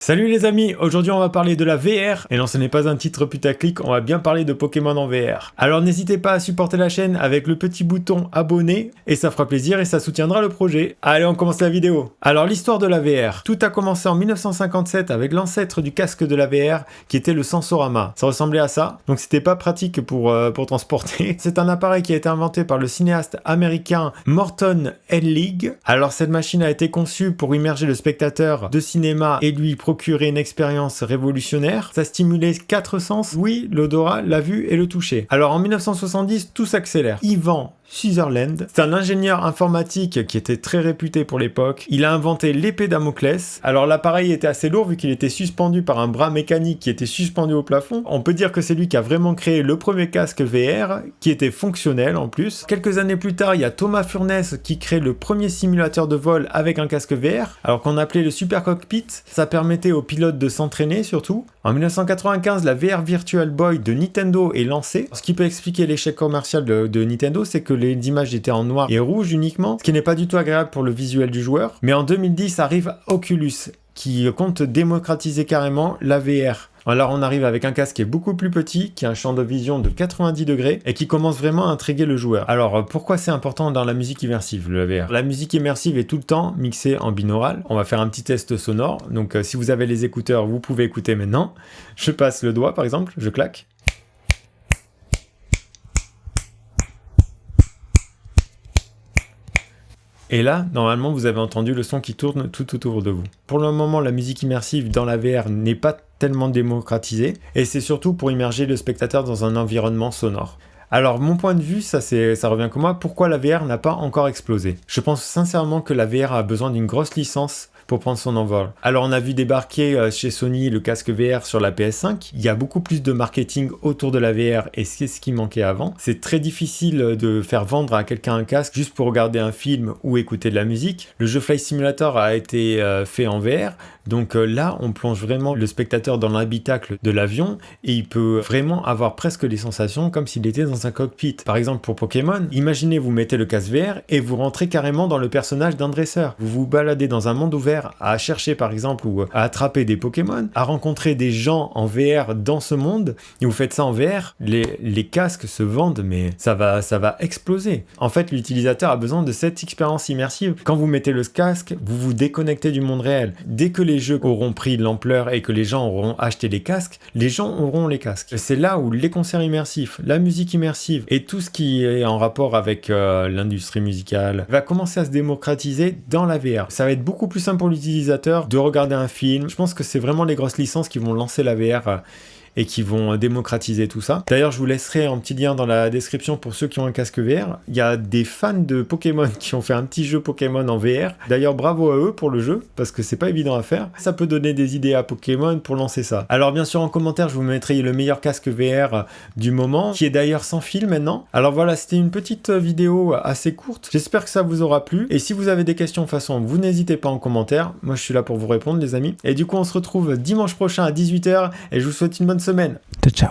Salut les amis, aujourd'hui on va parler de la VR, et non ce n'est pas un titre putaclic, on va bien parler de Pokémon en VR. Alors n'hésitez pas à supporter la chaîne avec le petit bouton abonner, et ça fera plaisir et ça soutiendra le projet. Allez on commence la vidéo. Alors l'histoire de la VR, tout a commencé en 1957 avec l'ancêtre du casque de la VR qui était le Sensorama. Ça ressemblait à ça, donc c'était pas pratique pour transporter. C'est un appareil qui a été inventé par le cinéaste américain Morton Hellig. Alors cette machine a été conçue pour immerger le spectateur de cinéma et lui procurer une expérience révolutionnaire. Ça stimulait 4 sens, oui, l'odorat, la vue et le toucher. Alors en 1970, tout s'accélère. Ivan Sutherland, c'est un ingénieur informatique qui était très réputé pour l'époque. Il a inventé l'épée Damoclès. Alors l'appareil était assez lourd vu qu'il était suspendu par un bras mécanique qui était suspendu au plafond. On peut dire que c'est lui qui a vraiment créé le premier casque VR qui était fonctionnel en plus. Quelques années plus tard, il y a Thomas Furness qui crée le premier simulateur de vol avec un casque VR, alors qu'on appelait le Super Cockpit. Ça permettait aux pilotes de s'entraîner surtout. En 1995, la VR Virtual Boy de Nintendo est lancée. Ce qui peut expliquer l'échec commercial de Nintendo, c'est que les images étaient en noir et rouge uniquement, ce qui n'est pas du tout agréable pour le visuel du joueur. Mais en 2010 arrive Oculus, qui compte démocratiser carrément la VR. Alors on arrive avec un casque qui est beaucoup plus petit, qui a un champ de vision de 90 degrés et qui commence vraiment à intriguer le joueur. Alors pourquoi c'est important dans la musique immersive, le VR? La musique immersive est tout le temps mixée en binaural. On va faire un petit test sonore. Donc si vous avez les écouteurs, vous pouvez écouter maintenant. Je passe le doigt par exemple, je claque. Et là, normalement, vous avez entendu le son qui tourne tout autour de vous. Pour le moment, la musique immersive dans la VR n'est pas tellement démocratisée, et c'est surtout pour immerger le spectateur dans un environnement sonore. Alors, mon point de vue, ça revient comme moi, pourquoi la VR n'a pas encore explosé? Je pense sincèrement que la VR a besoin d'une grosse licence pour prendre son envol. Alors on a vu débarquer chez Sony le casque VR sur la PS5, il y a beaucoup plus de marketing autour de la VR et c'est ce qui manquait avant. C'est très difficile de faire vendre à quelqu'un un casque juste pour regarder un film ou écouter de la musique. Le jeu Flight Simulator a été fait en VR, donc là on plonge vraiment le spectateur dans l'habitacle de l'avion et il peut vraiment avoir presque les sensations comme s'il était dans un cockpit. Par exemple pour Pokémon, imaginez vous mettez le casque VR et vous rentrez carrément dans le personnage d'un dresseur. Vous vous baladez dans un monde ouvert à chercher par exemple ou à attraper des Pokémon, à rencontrer des gens en VR dans ce monde, et vous faites ça en VR, les casques se vendent mais ça va exploser. En fait l'utilisateur a besoin de cette expérience immersive. Quand vous mettez le casque, vous vous déconnectez du monde réel. Dès que les jeux auront pris de l'ampleur et que les gens auront acheté les casques, les gens auront les casques. C'est là où les concerts immersifs, la musique immersive et tout ce qui est en rapport avec l'industrie musicale va commencer à se démocratiser dans la VR. Ça va être beaucoup plus simple pour l'utilisateur de regarder un film. Je pense que c'est vraiment les grosses licences qui vont lancer la VR et qui vont démocratiser tout ça. D'ailleurs, je vous laisserai un petit lien dans la description pour ceux qui ont un casque VR. Il y a des fans de Pokémon qui ont fait un petit jeu Pokémon en VR. D'ailleurs, bravo à eux pour le jeu, parce que c'est pas évident à faire. Ça peut donner des idées à Pokémon pour lancer ça. Alors bien sûr, en commentaire, je vous mettrai le meilleur casque VR du moment, qui est d'ailleurs sans fil maintenant. Alors voilà, c'était une petite vidéo assez courte. J'espère que ça vous aura plu. Et si vous avez des questions de toute façon, vous n'hésitez pas en commentaire. Moi, je suis là pour vous répondre, les amis. Et du coup, on se retrouve dimanche prochain à 18 h et je vous souhaite une bonne semaine. Ciao.